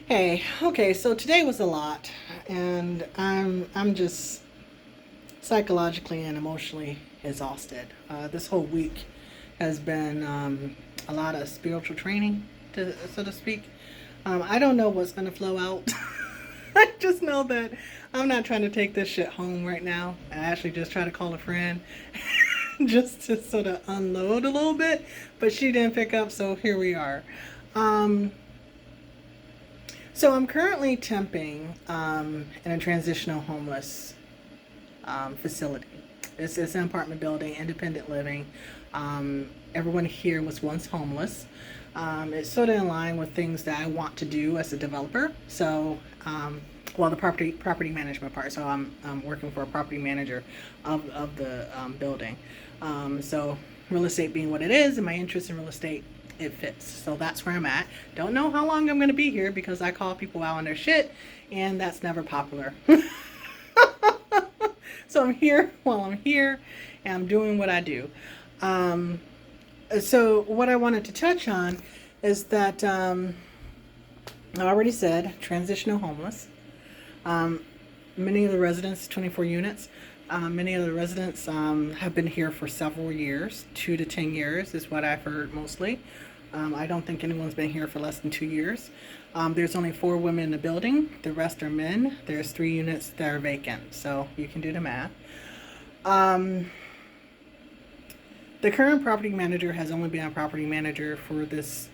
Hey, okay, so today was a lot, and I'm just psychologically and emotionally exhausted. This whole week has been a lot of spiritual training, so to speak. I don't know what's gonna flow out. I just know that I'm not trying to take this shit home right now. I actually just try to call a friend just to sort of unload a little bit, but she didn't pick up, so here we are. Um, So I'm currently temping in a transitional homeless facility. It's an apartment building, independent living. Everyone here was once homeless. It's sort of in line with things that I want to do as a developer. So, well, the property management part. So I'm working for a property manager of the building. So real estate being what it is, and my interest in real estate, it fits. So that's where I'm at. Don't know how long I'm going to be here because I call people out on their shit, and that's never popular. So I'm here while I'm here, and I'm doing what I do. Um, so what I wanted to touch on is that I already said transitional homeless. Um, Many of the residents, 24 units, many of the residents have been here for several years. 2 to 10 years is what I've heard mostly. I don't think anyone's been here for less than 2 years. There's only 4 women in the building. The rest are men. There's 3 units that are vacant. So you can do the math. Um, the current property manager has only been a property manager for this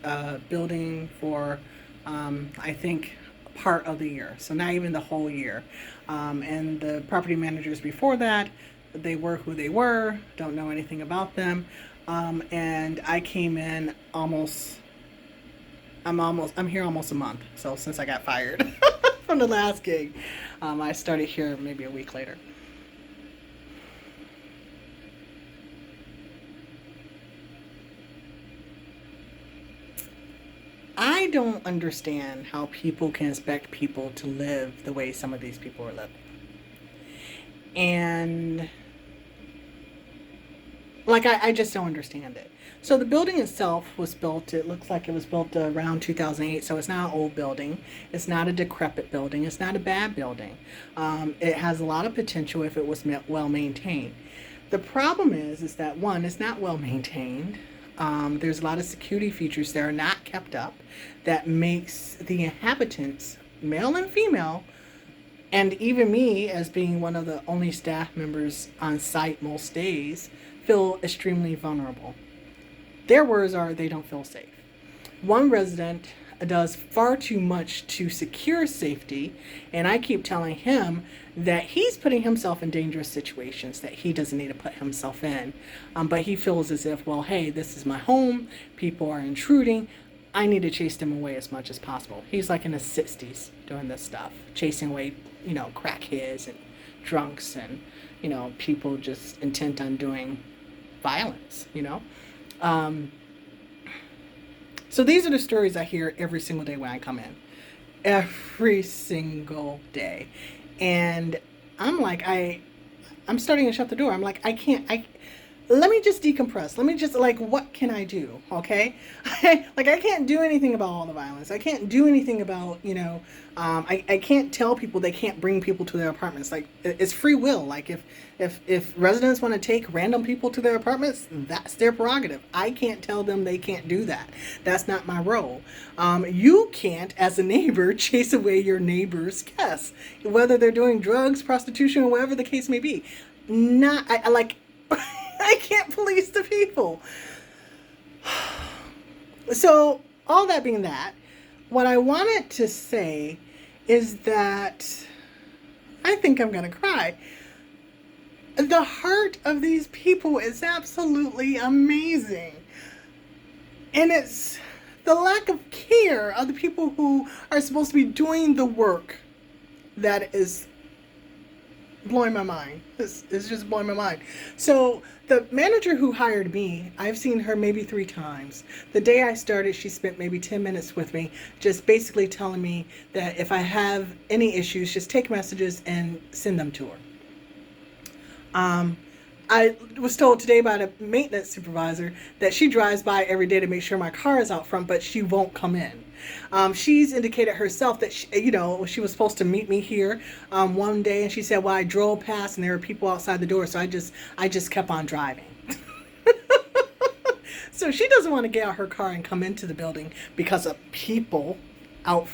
building for, I think, part of the year. So not even the whole year. And the property managers before that, they were who they were, don't know anything about them. And I came in I'm here almost a month. So since I got fired from the last gig, I started here maybe a week later. I don't understand how people can expect people to live the way some of these people are living. And like, I just don't understand it. So the building itself was built, it looks like it was built around 2008. So it's not an old building. It's not a decrepit building. It's not a bad building. It has a lot of potential if it was well maintained. The problem is that one, it's not well maintained. There's a lot of security features that are not kept up that makes the inhabitants, male and female, and even me as being one of the only staff members on site most days, feel extremely vulnerable. Their words are they don't feel safe. One resident does far too much to secure safety, and I keep telling him that he's putting himself in dangerous situations that he doesn't need to put himself in. But he feels as if, well, hey, this is my home, people are intruding, I need to chase them away as much as possible. He's like in his 60s doing this stuff, chasing away, crackheads and drunks and, people just intent on doing violence. Um, so these are the stories I hear every single day when I come in. Every single day. And I'm like, I'm starting to shut the door. I'm like, let me just decompress. Let me just, like, what can I do? Okay. Like, I can't do anything about all the violence. I can't do anything about, I can't tell people they can't bring people to their apartments. Like, it's free will. Like, if residents want to take random people to their apartments, that's their prerogative. I can't tell them they can't do that. That's not my role. You can't, as a neighbor, chase away your neighbor's guests, whether they're doing drugs, prostitution, or whatever the case may be. I like, I can't police the people. So, all that being that, what I wanted to say is that I think I'm going to cry. The heart of these people is absolutely amazing. And it's the lack of care of the people who are supposed to be doing the work that is blowing my mind. It's just blowing my mind. So the manager who hired me, I've seen her maybe 3 times. The day I started, she spent maybe 10 minutes with me, just basically telling me that if I have any issues, just take messages and send them to her. I was told today by a maintenance supervisor that she drives by every day to make sure my car is out front, but she won't come in. She's indicated herself that she was supposed to meet me here one day, and she said, "Well, I drove past and there were people outside the door, so I just kept on driving." So she doesn't want to get out her car and come into the building because of people out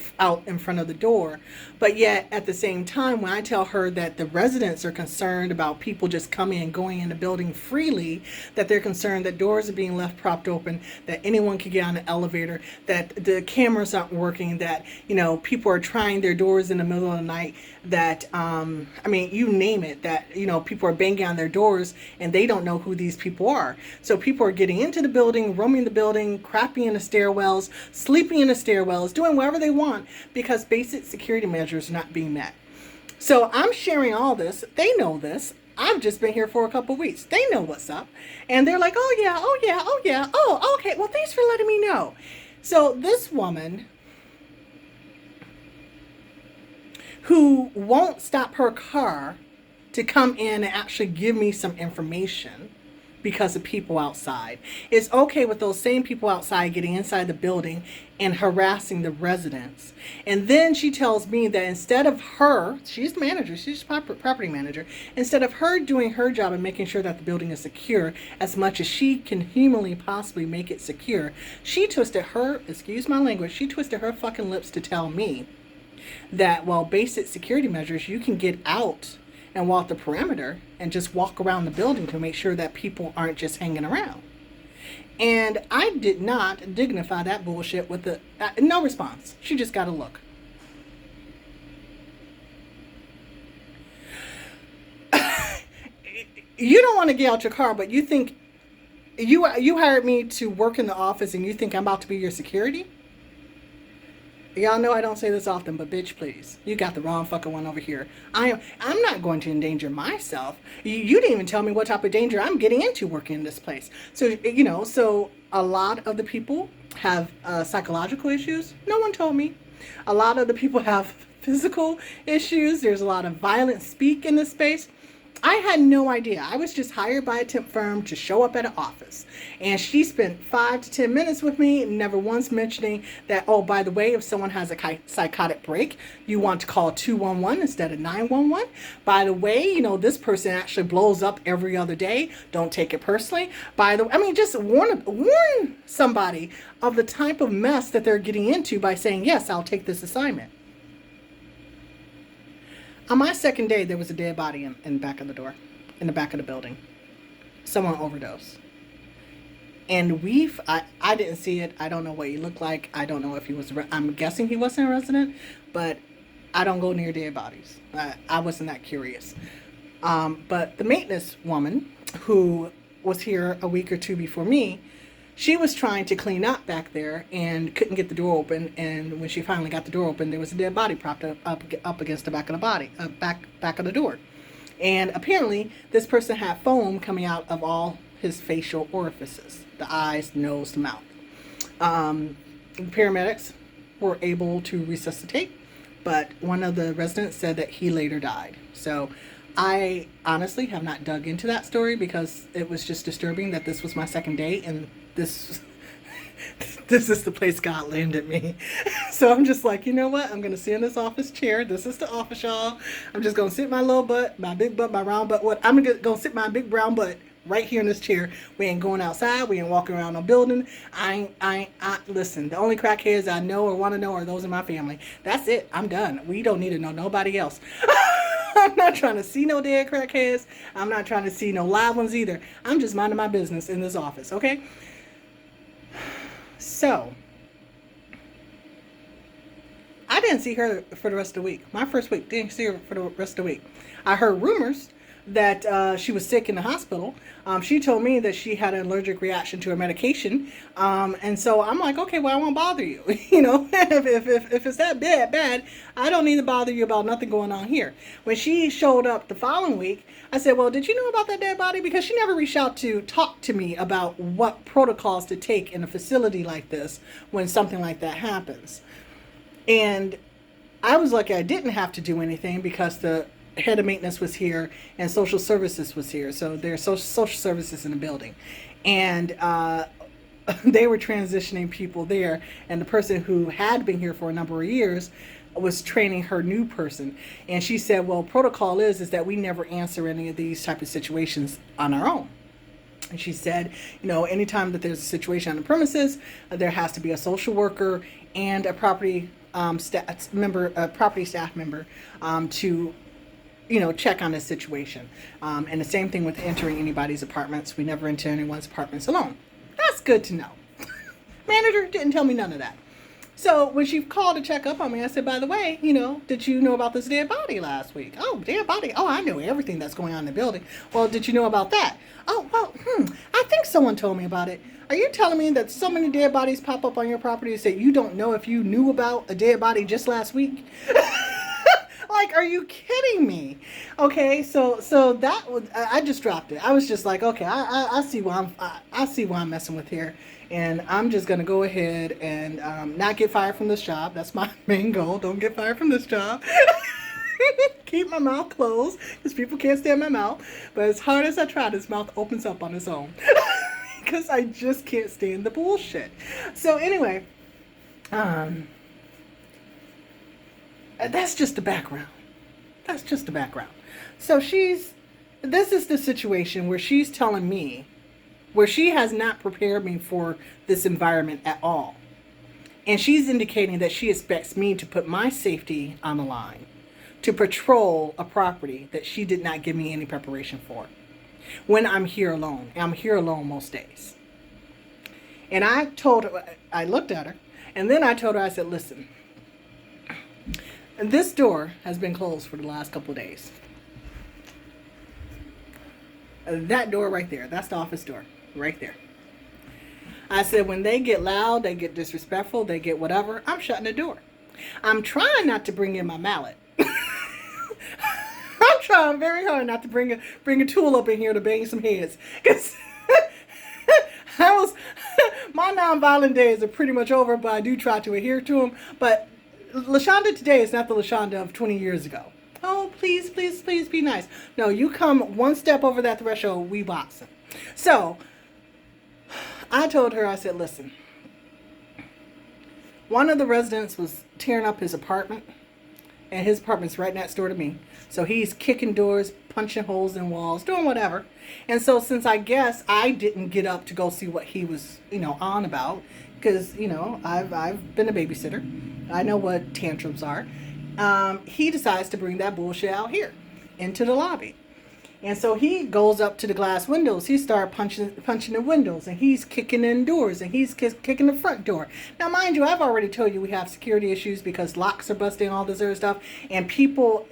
in front of the door. But yet at the same time, when I tell her that the residents are concerned about people just coming and going in the building freely, that they're concerned that doors are being left propped open, that anyone could get on the elevator, that the cameras aren't working, that people are trying their doors in the middle of the night, that you name it, that people are banging on their doors and they don't know who these people are. So people are getting into the building, roaming the building, crapping in the stairwells, sleeping in the stairwells, doing whatever they want because basic security measures are not being met. So I'm sharing all this. They know this. I've just been here for a couple of weeks. They know what's up. And they're like, "Oh yeah, oh yeah, oh yeah. Oh, okay. Well, thanks for letting me know." So this woman who won't stop her car to come in and actually give me some information because of people outside is okay with those same people outside getting inside the building and harassing the residents. And then she tells me that instead of her, she's the manager, she's property manager, instead of her doing her job and making sure that the building is secure as much as she can humanly possibly make it secure, she twisted her, excuse my language, she twisted her fucking lips to tell me that, well, basic security measures, you can get out and walk the perimeter and just walk around the building to make sure that people aren't just hanging around. And I did not dignify that bullshit with no response. She just got a look. You don't want to get out your car, but you think you hired me to work in the office and you think I'm about to be your security? Y'all know I don't say this often, but bitch, please. You got the wrong fucking one over here. I'm not going to endanger myself. You didn't even tell me what type of danger I'm getting into working in this place. So, so a lot of the people have psychological issues. No one told me. A lot of the people have physical issues. There's a lot of violent speak in this space. I had no idea. I was just hired by a temp firm to show up at an office. And she spent 5 to 10 minutes with me, never once mentioning that, oh, by the way, if someone has a psychotic break, you want to call 211 instead of 911. By the way, this person actually blows up every other day. Don't take it personally. By the way, just warn somebody of the type of mess that they're getting into by saying, yes, I'll take this assignment. On my second day, there was a dead body in the back of the door, in the back of the building. Someone overdosed. And I didn't see it. I don't know what he looked like. I don't know if he was, I'm guessing he wasn't a resident, but I don't go near dead bodies. I wasn't that curious. But the maintenance woman who was here a week or two before me, she was trying to clean up back there and couldn't get the door open. And when she finally got the door open, there was a dead body propped up against the back of the body, back of the door. And apparently, this person had foam coming out of all his facial orifices, the eyes, nose, the mouth. The paramedics were able to resuscitate, but one of the residents said that he later died. So I honestly have not dug into that story because it was just disturbing that this was my second day and this is the place God landed me. So I'm just like, you know what? I'm going to sit in this office chair. This is the office, y'all. I'm just going to sit my little butt, my big butt, my round butt. I'm going to sit my big brown butt right here in this chair. We ain't going outside. We ain't walking around no building. Listen, the only crackheads I know or want to know are those in my family. That's it. I'm done. We don't need to know nobody else. I'm not trying to see no dead crackheads. I'm not trying to see no live ones either. I'm just minding my business in this office, okay? So, I didn't see her for the rest of the week. My first week, didn't see her for the rest of the week. I heard rumors that she was sick in the hospital. She told me that she had an allergic reaction to her medication. And so I'm like, okay, well, I won't bother you. If it's that bad, I don't need to bother you about nothing going on here. When she showed up the following week, I said, well, did you know about that dead body? Because she never reached out to talk to me about what protocols to take in a facility like this when something like that happens. And I was lucky I didn't have to do anything because the head of maintenance was here and social services was here. So there's social services in the building. And they were transitioning people there, and the person who had been here for a number of years was training her new person. And she said, well, protocol is that we never answer any of these type of situations on our own. And she said, anytime that there's a situation on the premises, there has to be a social worker and a property staff member, to check on the situation. And the same thing with entering anybody's apartments. We never enter anyone's apartments alone. That's good to know. Manager didn't tell me none of that. So when she called to check up on me, I said, by the way, did you know about this dead body last week? Oh, dead body. Oh, I know everything that's going on in the building. Well, did you know about that? Oh, well, I think someone told me about it. Are you telling me that so many dead bodies pop up on your property that you don't know if you knew about a dead body just last week? Like, are you kidding me? Okay, so that was, I just dropped it. I was just like, okay, I see why I'm messing with here, and I'm just gonna go ahead and not get fired from this job. That's my main goal. Don't get fired from this job. Keep my mouth closed because people can't stand my mouth. But as hard as I try, this mouth opens up on its own because I just can't stand the bullshit. So anyway, that's just the background. That's just the background. So this is the situation where she's telling me, where she has not prepared me for this environment at all. And she's indicating that she expects me to put my safety on the line, to patrol a property that she did not give me any preparation for, when I'm here alone. I'm here alone most days. And I looked at her, and then I told her, I said, listen, this door has been closed for the last couple of days. That door right there, that's the office door, right there. I said, when they get loud, they get disrespectful, they get whatever, I'm shutting the door. I'm trying not to bring in my mallet. I'm trying very hard not to bring a tool up in here to bang some heads. Because my nonviolent days are pretty much over, but I do try to adhere to them. But LaShonda today is not the LaShonda of 20 years ago. Oh, please, please, please be nice. No, you come one step over that threshold, we boxing. So I told her, I said, listen, one of the residents was tearing up his apartment, and his apartment's right next door to me. So he's kicking doors, punching holes in walls, doing whatever. And so since I guess I didn't get up to go see what he was, on about, because, I've been a babysitter. I know what tantrums are. He decides to bring that bullshit out here into the lobby. And so he goes up to the glass windows. He started punching the windows, and he's kicking in doors, and he's kicking the front door. Now, mind you, I've already told you we have security issues because locks are busting, all this other stuff, and people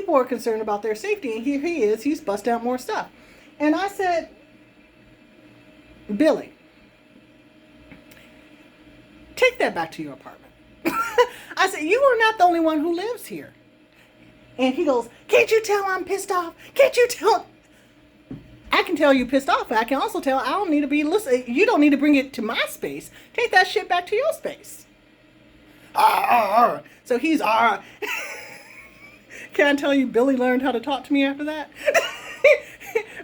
are concerned about their safety. And here he is, he's busting out more stuff. And I said, Billy, take that back to your apartment. I said, you are not the only one who lives here. And he goes, can't you tell I'm pissed off? Can't you tell? I can tell you pissed off, but I can also tell I don't need to be listening. You don't need to bring it to my space. Take that shit back to your space. So he's Can I tell you, Billy learned how to talk to me after that?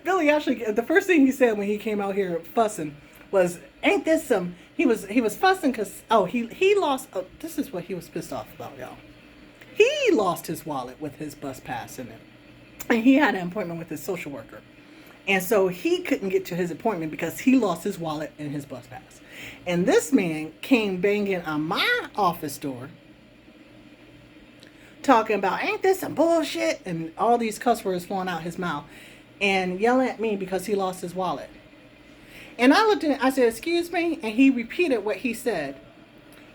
Billy actually, the first thing he said when he came out here fussing was, ain't this some, he was fussing because, he lost, this is what he was pissed off about, y'all. He lost his wallet with his bus pass in it. And he had an appointment with his social worker. And so he couldn't get to his appointment because he lost his wallet and his bus pass. And this man came banging on my office door, talking about, ain't this some bullshit? And all these cuss words flowing out his mouth. And yelling at me because he lost his wallet. And I looked at it, I said, excuse me? And he repeated what he said.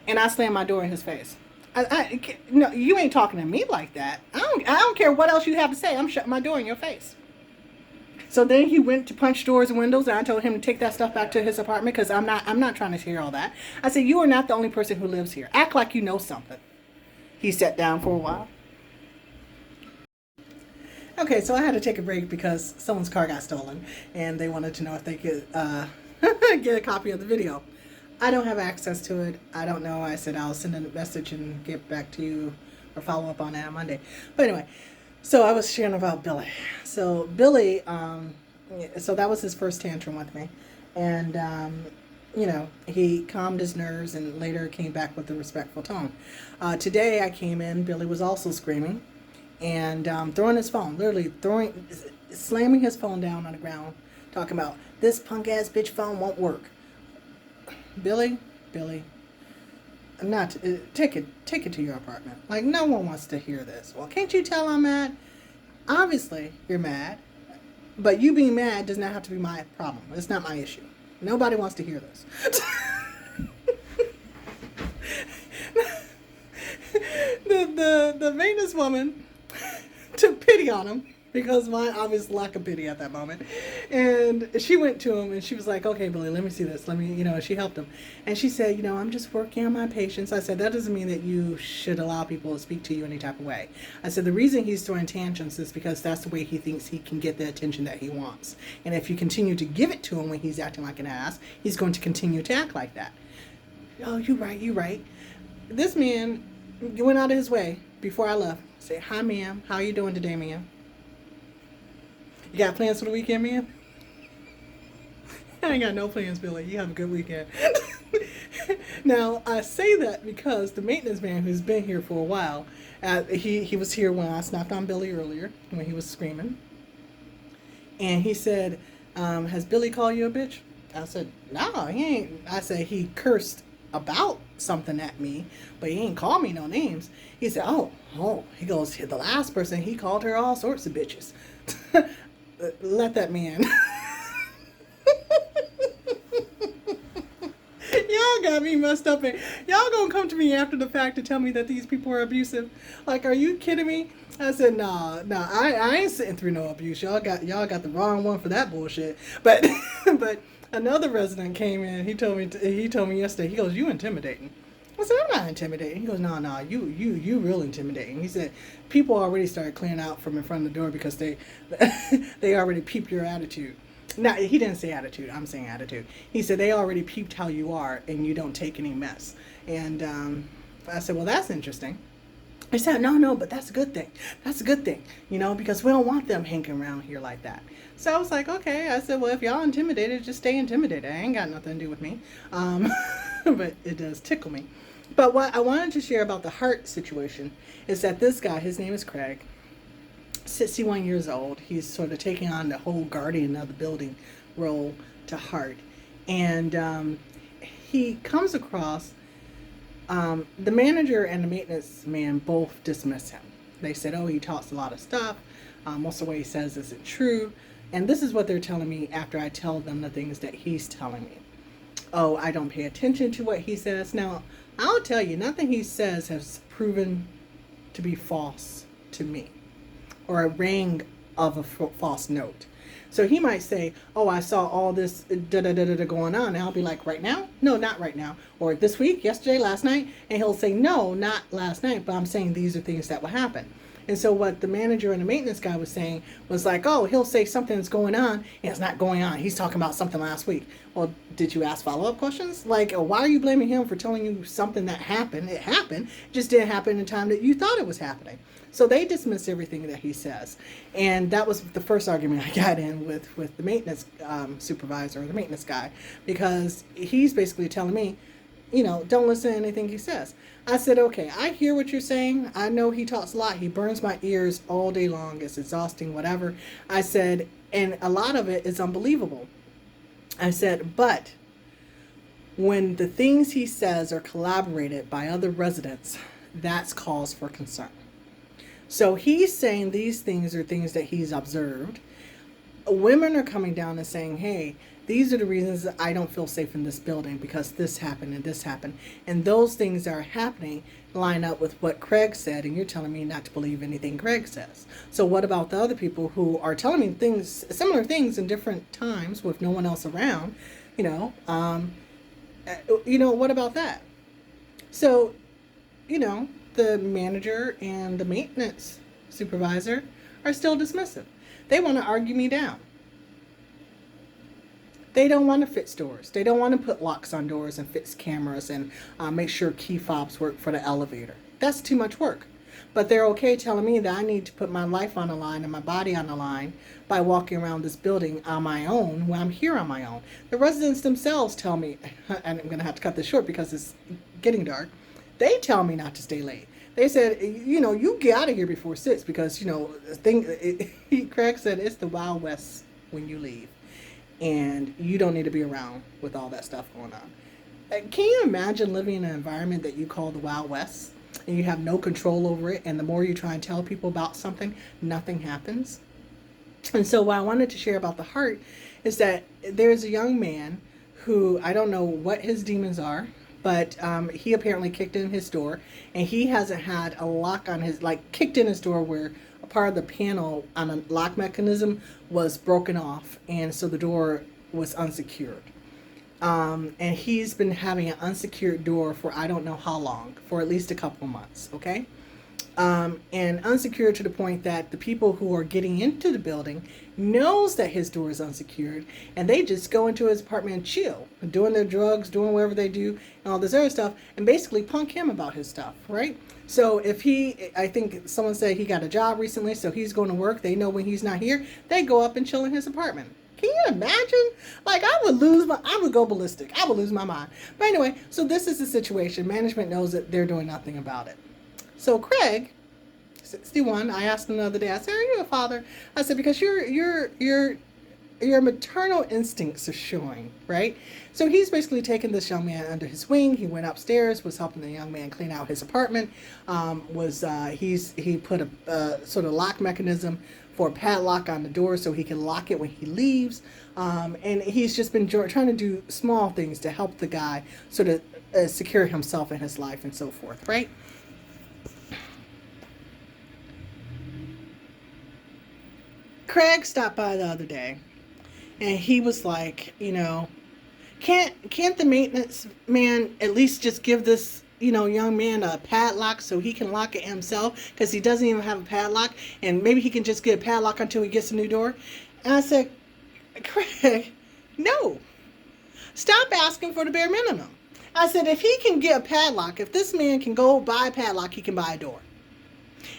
And I slammed my door in his face. No, you ain't talking to me like that. I don't care what else you have to say. I'm shutting my door in your face. So then he went to punch doors and windows, and I told him to take that stuff back to his apartment because I'm not trying to hear all that. I said, you are not the only person who lives here. Act like you know something. He sat down for a while. Okay, so I had to take a break because someone's car got stolen, and they wanted to know if they could get a copy of the video. I don't have access to it. I don't know. I said I'll send a message and get back to you or follow up on that on Monday. But anyway, so I was sharing about Billy. So Billy, so that was his first tantrum with me. And, he calmed his nerves and later came back with a respectful tone. Today I came in, Billy was also screaming and throwing his phone, literally slamming his phone down on the ground, talking about this punk ass bitch phone won't work. Billy, not take it to your apartment. Like, no one wants to hear this. Well, can't you tell I'm mad? Obviously, you're mad, but you being mad does not have to be my problem. It's not my issue. Nobody wants to hear this. The maintenance woman took pity on him because of my obvious lack of pity at that moment. And she went to him and she was like, okay, Billy, let me see this. Let me, she helped him. And she said, I'm just working on my patience. I said, that doesn't mean that you should allow people to speak to you any type of way. I said, the reason he's throwing tantrums is because that's the way he thinks he can get the attention that he wants. And if you continue to give it to him when he's acting like an ass, he's going to continue to act like that. Oh, you're right. This man went out of his way before I left. Say, hi, ma'am. How are you doing today, ma'am? You got plans for the weekend, man? I ain't got no plans, Billy. You have a good weekend. Now, I say that because the maintenance man who's been here for a while, he was here when I snapped on Billy earlier, when he was screaming. And he said, has Billy called you a bitch? I said, no, he ain't. I said, he cursed about something at me, but he ain't called me no names. He said, oh, he goes, the last person, he called her all sorts of bitches. Let that man. Y'all got me messed up. And y'all gonna come to me after the fact to tell me that these people are abusive. Like, are you kidding me? I said, nah, I ain't sitting through no abuse. Y'all got the wrong one for that bullshit. But but another resident came in. He told me yesterday. He goes, you intimidating. I said, I'm not intimidating. He goes, no, you real intimidating. He said, people already started clearing out from in front of the door because they they already peeped your attitude. No, he didn't say attitude. I'm saying attitude. He said they already peeped how you are and you don't take any mess. And I said, well, that's interesting. He said, no, but that's a good thing. That's a good thing, because we don't want them hanging around here like that. So I was like, okay. I said, well, if y'all intimidated, just stay intimidated. It ain't got nothing to do with me. But it does tickle me. But what I wanted to share about the heart situation is that this guy, his name is Craig, 61 years old. He's sort of taking on the whole guardian of the building role to heart. And he comes across, the manager and the maintenance man both dismiss him. They said, oh, he talks a lot of stuff. Most of what he says isn't true. And this is what they're telling me after I tell them the things that he's telling me. Oh, I don't pay attention to what he says. Now, I'll tell you, nothing he says has proven to be false to me or a ring of a false note. So he might say, oh, I saw all this going on. And I'll be like, right now? No, not right now. Or this week, yesterday, last night. And he'll say, no, not last night, but I'm saying these are things that will happen. And so what the manager and the maintenance guy was saying was like, oh, he'll say something's going on, and it's not going on. He's talking about something last week. Well, did you ask follow-up questions? Like, why are you blaming him for telling you something that happened? It happened. It just didn't happen in the time that you thought it was happening. So they dismiss everything that he says. And that was the first argument I got in with the maintenance supervisor or the maintenance guy, because he's basically telling me, don't listen to anything he says. I said, okay, I hear what you're saying. I know he talks a lot. He burns my ears all day long. It's exhausting, whatever. I said, and a lot of it is unbelievable. I said, but when the things he says are collaborated by other residents, that's cause for concern. So he's saying these things are things that he's observed. Women are coming down and saying, hey, these are the reasons that I don't feel safe in this building because this happened and this happened. And those things that are happening line up with what Craig said, and you're telling me not to believe anything Craig says. So what about the other people who are telling me things, similar things in different times with no one else around? What about that? So, the manager and the maintenance supervisor are still dismissive. They want to argue me down. They don't want to fix doors. They don't want to put locks on doors and fix cameras and make sure key fobs work for the elevator. That's too much work. But they're okay telling me that I need to put my life on the line and my body on the line by walking around this building on my own when I'm here on my own. The residents themselves tell me, and I'm going to have to cut this short because it's getting dark, they tell me not to stay late. They said, you get out of here before 6 because, Craig said it's the Wild West when you leave. And you don't need to be around with all that stuff going on. Can you imagine living in an environment that you call the Wild West and you have no control over it, and the more you try and tell people about something, nothing happens? And so what I wanted to share about the heart is that there's a young man who, I don't know what his demons are, but he apparently kicked in his door, and he hasn't had a lock on his, kicked in his door where a part of the panel on a lock mechanism was broken off, and so the door was unsecured. And he's been having an unsecured door for I don't know how long, for at least a couple months, okay? And unsecured to the point that the people who are getting into the building knows that his door is unsecured, and they just go into his apartment and chill, doing their drugs, doing whatever they do, and all this other stuff, and basically punk him about his stuff, right? So I think someone said he got a job recently, so he's going to work. They know when he's not here, they go up and chill in his apartment. Can you imagine? I would go ballistic. I would lose my mind. But anyway, so this is the situation. Management knows that they're doing nothing about it. So Craig, 61, I asked him the other day, I said, are you a father? I said, because your maternal instincts are showing, right? So he's basically taken this young man under his wing. He went upstairs, was helping the young man clean out his apartment. He put a sort of lock mechanism for a padlock on the door so he can lock it when he leaves. And he's just been trying to do small things to help the guy sort of secure himself in his life and so forth, right? Craig stopped by the other day, and he was like, can't the maintenance man at least just give this, young man a padlock so he can lock it himself, because he doesn't even have a padlock, and maybe he can just get a padlock until he gets a new door? And I said, Craig, no. Stop asking for the bare minimum. I said, if he can get a padlock, if this man can go buy a padlock, he can buy a door.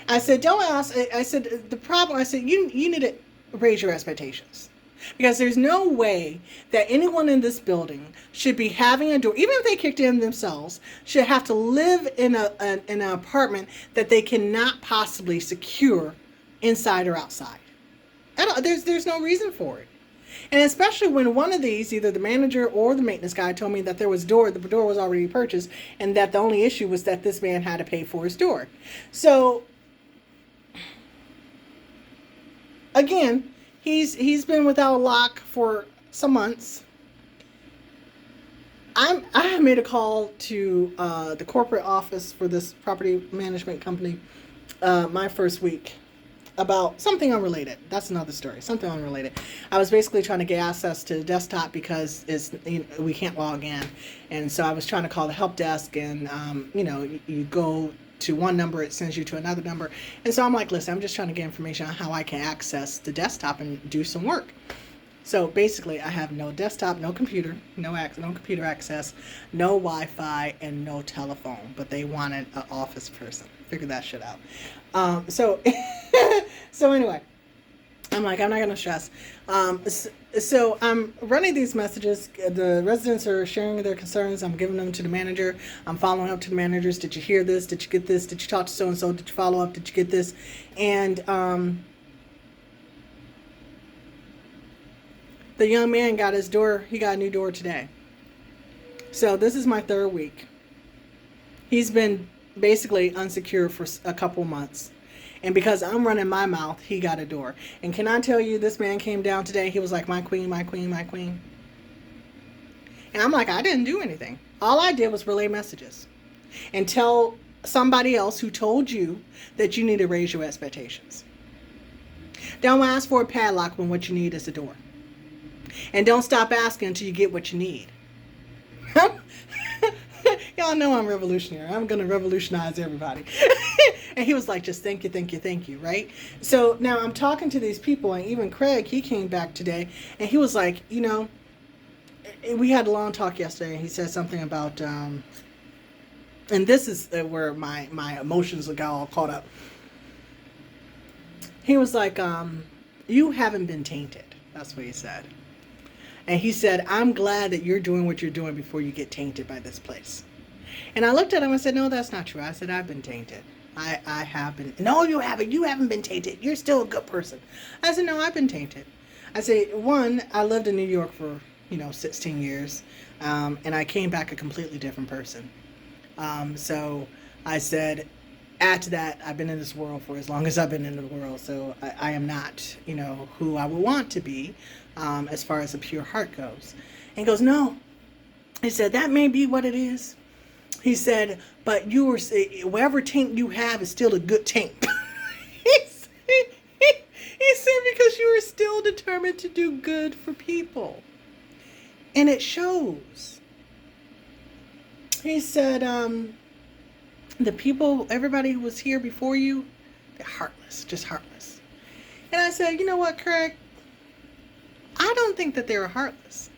I said, don't ask. I said, the problem, I said, you need to raise your expectations. Because there's no way that anyone in this building should be having a door, even if they kicked in themselves, should have to live in an apartment that they cannot possibly secure inside or outside. There's no reason for it. And especially when one of these, either the manager or the maintenance guy, told me that the door was already purchased, and that the only issue was that this man had to pay for his door. So again, he's been without a lock for some months. I have made a call to the corporate office for this property management company my first week about something unrelated. That's another story. Something unrelated. I was basically trying to get access to the desktop because we can't log in, and so I was trying to call the help desk, and you go to one number, it sends you to another number. And so I'm like, listen, I'm just trying to get information on how I can access the desktop and do some work. So basically, I have no desktop, no computer, no computer access, no Wi-Fi, and no telephone. But they wanted an office person. Figure that shit out. So anyway, I'm like, I'm not going to stress. So I'm running these messages. The residents are sharing their concerns. I'm giving them to the manager. I'm following up to the managers. Did you hear this? Did you get this? Did you talk to so-and-so? Did you follow up? Did you get this? And the young man got his door. He got a new door today. So this is my third week. He's been basically unsecure for a couple months. And because I'm running my mouth, he got a door. And can I tell you, this man came down today. He was like, my queen, my queen, my queen. And I'm like, I didn't do anything. All I did was relay messages and tell somebody else who told you that you need to raise your expectations. Don't ask for a padlock when what you need is a door. And don't stop asking until you get what you need. Y'all know I'm revolutionary. I'm going to revolutionize everybody. And he was like, just thank you, thank you, thank you, right? So now I'm talking to these people, and even Craig, he came back today, and he was like, we had a long talk yesterday, and he said something about, and this is where my emotions got all caught up. He was like, you haven't been tainted. That's what he said. And he said, I'm glad that you're doing what you're doing before you get tainted by this place. And I looked at him and said, no, that's not true. I said, I've been tainted. I have been. No, you haven't. You haven't been tainted. You're still a good person. I said, no, I've been tainted. I said, one, I lived in New York for, 16 years. And I came back a completely different person. So I said, add to that, I've been in this world for as long as I've been in the world. So I am not, who I would want to be as far as a pure heart goes. And he goes, no. He said, that may be what it is. He said, but you were, whatever taint you have is still a good taint. he said, because you are still determined to do good for people. And it shows. He said, the people, everybody who was here before you, they're heartless, just heartless. And I said, you know what, Craig? I don't think that they were heartless.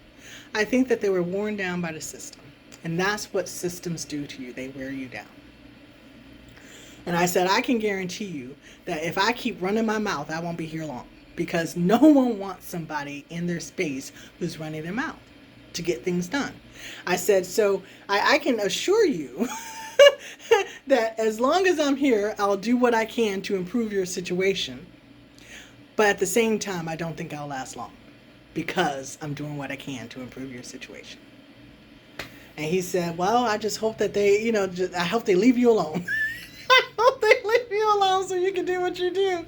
I think that they were worn down by the system. And that's what systems do to you. They wear you down. And I said, I can guarantee you that if I keep running my mouth, I won't be here long. Because no one wants somebody in their space who's running their mouth to get things done. I said, so I can assure you that as long as I'm here, I'll do what I can to improve your situation. But at the same time, I don't think I'll last long because I'm doing what I can to improve your situation. And he said, well, I just hope that they, I hope they leave you alone. I hope they leave you alone so you can do what you do.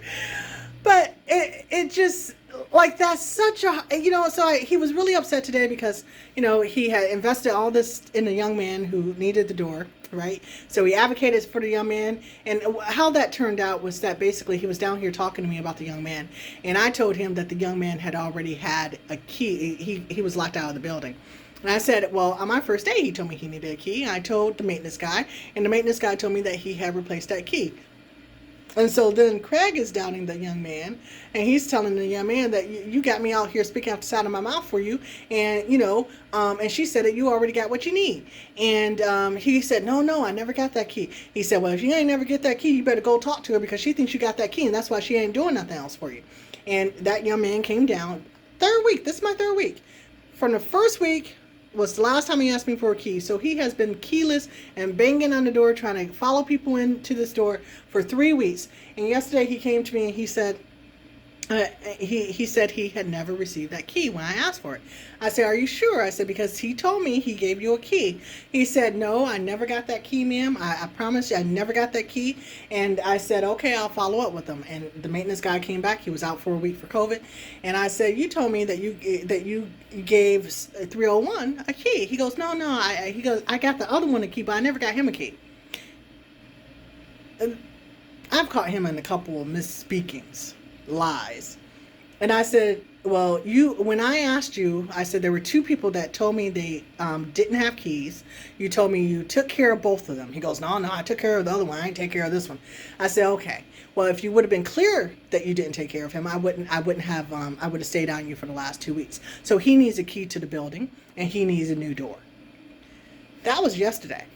But it just, like, that's such a, he was really upset today because, he had invested all this in a young man who needed the door, right? So he advocated for the young man. And how that turned out was that basically he was down here talking to me about the young man. And I told him that the young man had already had a key. He was locked out of the building. And I said, well, on my first day, he told me he needed a key. I told the maintenance guy, and the maintenance guy told me that he had replaced that key. And so then Craig is doubting the young man, and he's telling the young man that you got me out here speaking out the side of my mouth for you, and, and she said that you already got what you need. And he said, no, I never got that key. He said, well, if you ain't never get that key, you better go talk to her because she thinks you got that key, and that's why she ain't doing nothing else for you. And that young man came down, third week, this is my third week. From the first week was the last time he asked me for a key. So he has been keyless and banging on the door, trying to follow people into this door for 3 weeks. And yesterday he came to me and he said, he said he had never received that key when I asked for it. I said, are you sure? I said, because he told me he gave you a key. He said, no, I never got that key, ma'am. I promise you I never got that key. And I said, okay, I'll follow up with him. And the maintenance guy came back. He was out for a week for COVID. And I said, you told me that you gave 301 a key. He goes, no. He goes, I got the other one a key, but I never got him a key. I've caught him in a couple of misspeakings. Lies. And I said, well, when I asked you, I said there were two people that told me they didn't have keys. You told me you took care of both of them. He goes, no, I took care of the other one. I didn't take care of this one. I said, okay. Well, if you would have been clear that you didn't take care of him, I would have stayed on you for the last 2 weeks. So he needs a key to the building and he needs a new door. That was yesterday.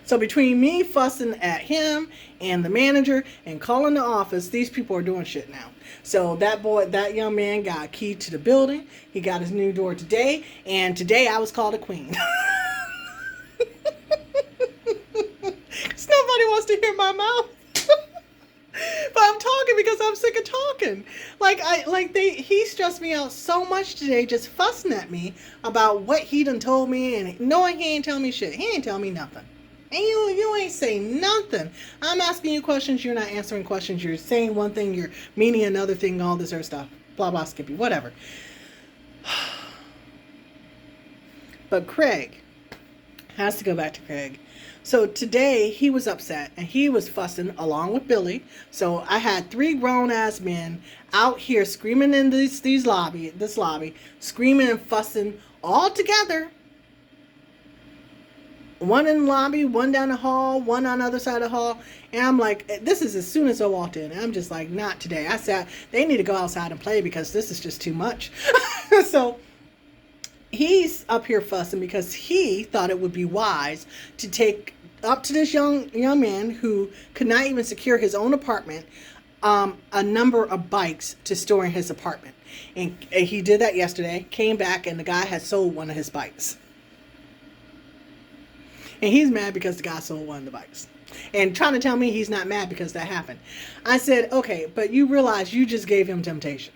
So between me fussing at him and the manager and calling the office, these people are doing shit now. So that young man got a key to the building. He got his new door today. And today I was called a queen. Because nobody wants to hear my mouth. But I'm talking because I'm sick of talking. He stressed me out so much today just fussing at me about what he done told me and knowing he ain't telling me shit. He ain't telling me nothing. And you ain't saying nothing. I'm asking you questions, you're not answering questions. You're saying one thing, you're meaning another thing, all this other stuff. Blah, blah, Skippy, whatever. But Craig, has to go back to Craig. So today he was upset and he was fussing along with Billy. So I had 3 grown-ass men out here screaming in this lobby, screaming and fussing all together. One in the lobby, one down the hall, one on the other side of the hall. And I'm like, this is as soon as I walked in. And I'm just like, not today. I said, they need to go outside and play because this is just too much. So he's up here fussing because he thought it would be wise to take up to this young man who could not even secure his own apartment, a number of bikes to store in his apartment. And he did that yesterday, came back, and the guy had sold one of his bikes. And he's mad because the guy sold one of the bikes. And trying to tell me he's not mad because that happened. I said, okay, but you realize you just gave him temptation.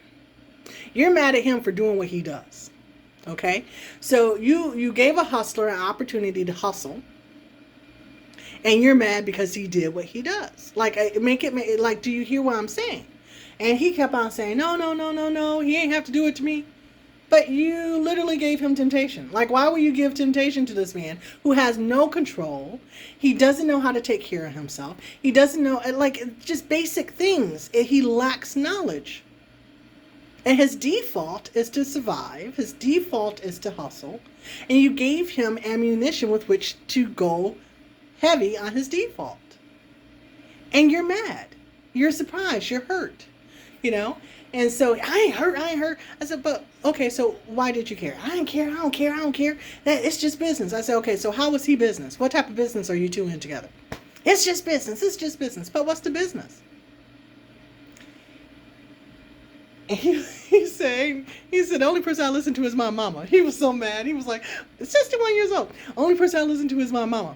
You're mad at him for doing what he does. Okay? So you gave a hustler an opportunity to hustle. And you're mad because he did what he does. Like, do you hear what I'm saying? And he kept on saying, no, he ain't have to do it to me. But you literally gave him temptation. Like, why would you give temptation to this man who has no control? He doesn't know how to take care of himself. He doesn't know, like, just basic things. He lacks knowledge. And his default is to survive. His default is to hustle. And you gave him ammunition with which to go heavy on his default. And you're mad. You're surprised. You're hurt. You know? And so, I ain't hurt. I said, but, okay, so why did you care? I don't care. It's just business. I said, okay, so how was he business? What type of business are you two in together? It's just business. But what's the business? And he said, the only person I listen to is my mama. He was so mad. He was like, 61 years old. Only person I listen to is my mama.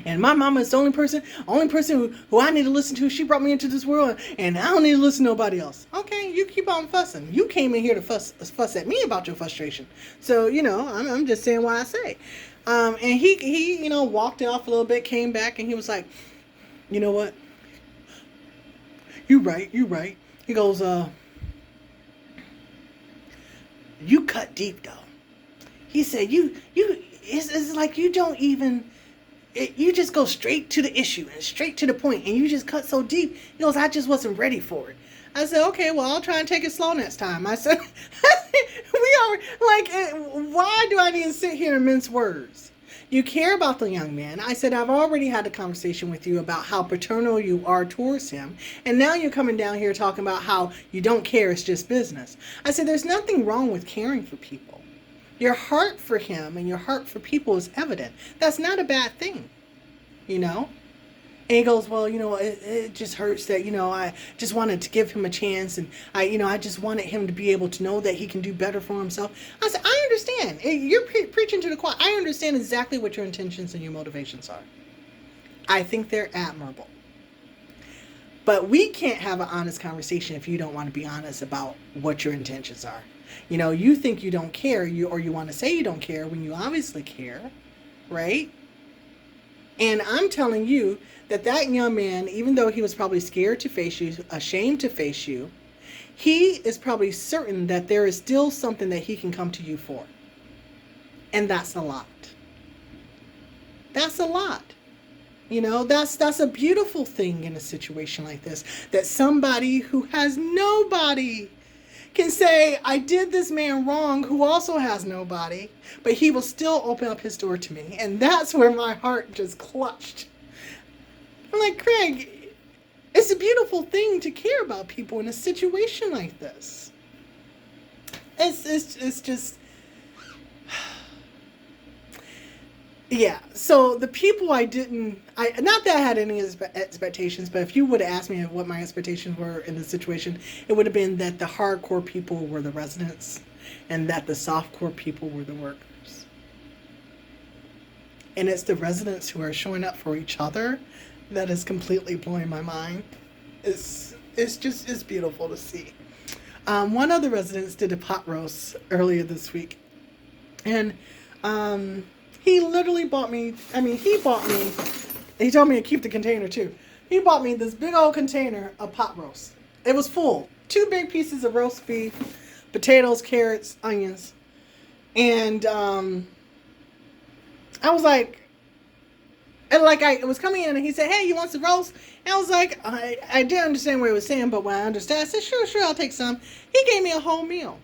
And my mama is the only person who I need to listen to. She brought me into this world, and I don't need to listen to nobody else. Okay, you keep on fussing. You came in here to fuss at me about your frustration. So, I'm just saying what I say. And he walked it off a little bit, came back, and he was like, you know what? You right. He goes, you cut deep, though. He said, it's like you don't even... you just go straight to the issue and straight to the point, and you just cut so deep. He goes, I just wasn't ready for it. I said, okay, well, I'll try and take it slow next time. I said, why do I need to sit here and mince words? You care about the young man. I said, I've already had a conversation with you about how paternal you are towards him. And now you're coming down here talking about how you don't care. It's just business. I said, there's nothing wrong with caring for people. Your heart for him and your heart for people is evident. That's not a bad thing, And he goes, well, it just hurts that, I just wanted to give him a chance. And I just wanted him to be able to know that he can do better for himself. I said, I understand. You're preaching to the choir. I understand exactly what your intentions and your motivations are. I think they're admirable. But we can't have an honest conversation if you don't want to be honest about what your intentions are. You think you don't care, or you want to say you don't care when you obviously care, right? And I'm telling you that young man, even though he was probably scared to face you, ashamed to face you, he is probably certain that there is still something that he can come to you for. And that's a lot. That's a lot. That's a beautiful thing in a situation like this, that somebody who has nobody can say, I did this man wrong who also has nobody, but he will still open up his door to me. And that's where my heart just clutched. I'm like, Craig, it's a beautiful thing to care about people in a situation like this. It's just... Yeah, so the people not that I had any expectations, but if you would have asked me what my expectations were in this situation, it would have been that the hardcore people were the residents and that the softcore people were the workers. And it's the residents who are showing up for each other that is completely blowing my mind. It's beautiful to see. One of the residents did a pot roast earlier this week, and he literally bought me, he told me to keep the container too. He bought me this big old container of pot roast. It was full. 2 big pieces of roast beef, potatoes, carrots, onions. And I was like, it was coming in and he said, hey, you want some roast? And I was like, I didn't understand what he was saying, but when I understood, I said, sure, I'll take some. He gave me a whole meal.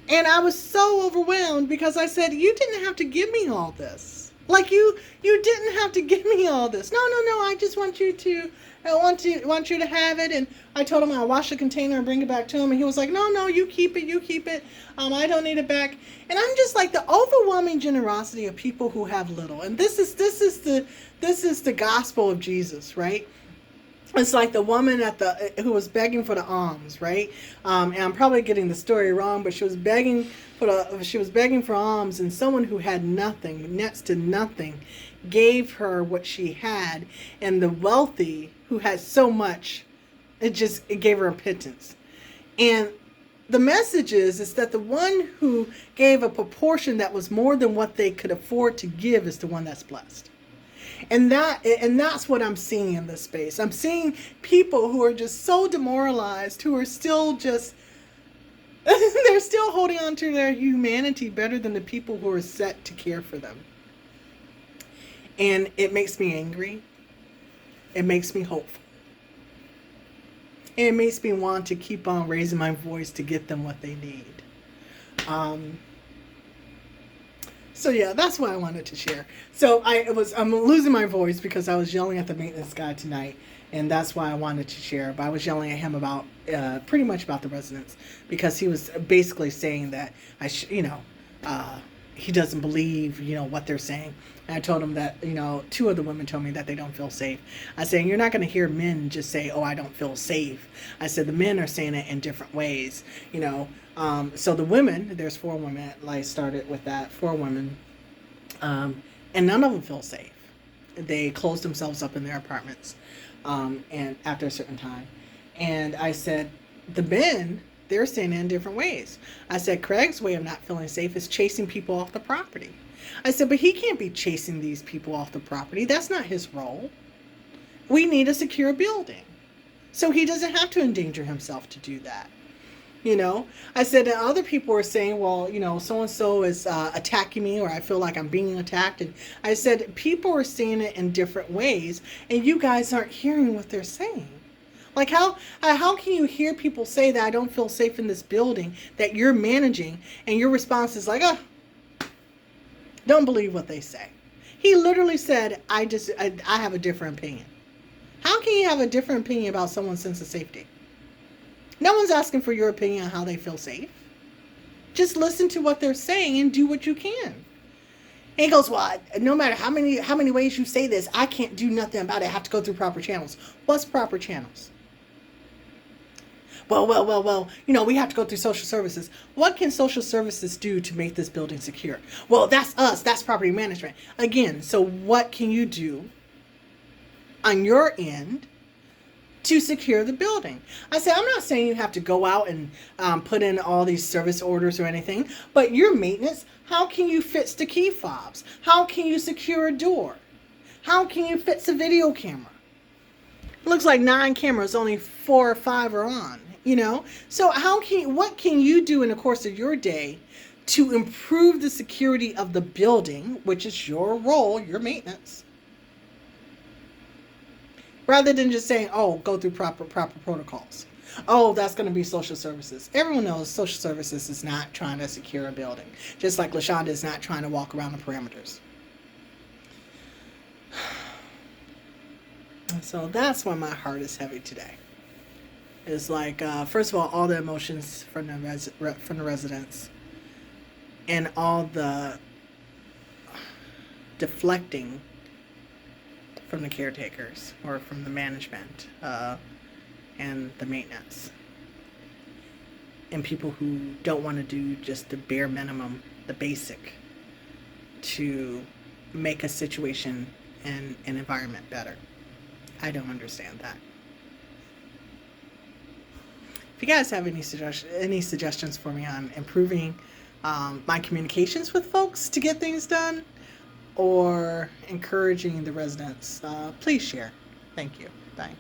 And I was so overwhelmed because I said, you didn't have to give me all this. Like you didn't have to give me all this. No, no, no. I just want you to. I want you to have it. And I told him I'll wash the container and bring it back to him. And he was like, no, no, you keep it. You keep it. I don't need it back. And I'm just like the overwhelming generosity of people who have little. And this is the gospel of Jesus, right? It's like the woman who was begging for the alms, right? And I'm probably getting the story wrong, but she was begging for alms, and someone who had nothing, next to nothing, gave her what she had, and the wealthy who had so much, it gave her a pittance. And the message is that the one who gave a proportion that was more than what they could afford to give is the one that's blessed. And that's what I'm seeing in this space. I'm seeing people who are just so demoralized, who are still just they're still holding on to their humanity better than the people who are set to care for them. And it makes me angry. It makes me hopeful. And it makes me want to keep on raising my voice to get them what they need. So yeah, that's what I wanted to share. So I'm losing my voice because I was yelling at the maintenance guy tonight, and that's why I wanted to share. But I was yelling at him about pretty much about the residents, because he was basically saying that he doesn't believe what they're saying. And I told him that two of the women told me that they don't feel safe. I said, you're not going to hear men just say, oh, I don't feel safe. I said the men are saying it in different ways. So the women, there's 4 women. I started with that, 4 women, and none of them feel safe. They close themselves up in their apartments, and after a certain time. And I said, the men, they're saying it in different ways. I said, Craig's way of not feeling safe is chasing people off the property. I said, but he can't be chasing these people off the property. That's not his role. We need a secure building. So he doesn't have to endanger himself to do that. I said that other people were saying, well, so-and-so is attacking me, or I feel like I'm being attacked. And I said, people are saying it in different ways, and you guys aren't hearing what they're saying. Like how can you hear people say that I don't feel safe in this building that you're managing, and your response is like, oh, don't believe what they say. He literally said, I have a different opinion. How can you have a different opinion about someone's sense of safety? No one's asking for your opinion on how they feel safe. Just listen to what they're saying and do what you can. And he goes, well, no matter how many ways you say this, I can't do nothing about it. I have to go through proper channels. What's proper channels? Well, we have to go through social services. What can social services do to make this building secure? Well, that's us. That's property management. Again, so what can you do on your end to secure the building? I said, I'm not saying you have to go out and put in all these service orders or anything, but your maintenance, how can you fix the key fobs? How can you secure a door? How can you fix a video camera? It looks like 9 cameras, only 4 or 5 are on, So what can you do in the course of your day to improve the security of the building, which is your role, your maintenance? Rather than just saying, oh, go through proper protocols. Oh, that's going to be social services. Everyone knows social services is not trying to secure a building. Just like LaShonda is not trying to walk around the perimeters. So that's why my heart is heavy today. It's like, first of all the emotions from the residents. And all the deflecting from the caretakers or from the management and the maintenance, and people who don't want to do just the bare minimum, the basic, to make a situation and an environment better. I don't understand that. If you guys have any suggestions for me on improving my communications with folks to get things done, or encouraging the residents, please share. Thank you. Bye.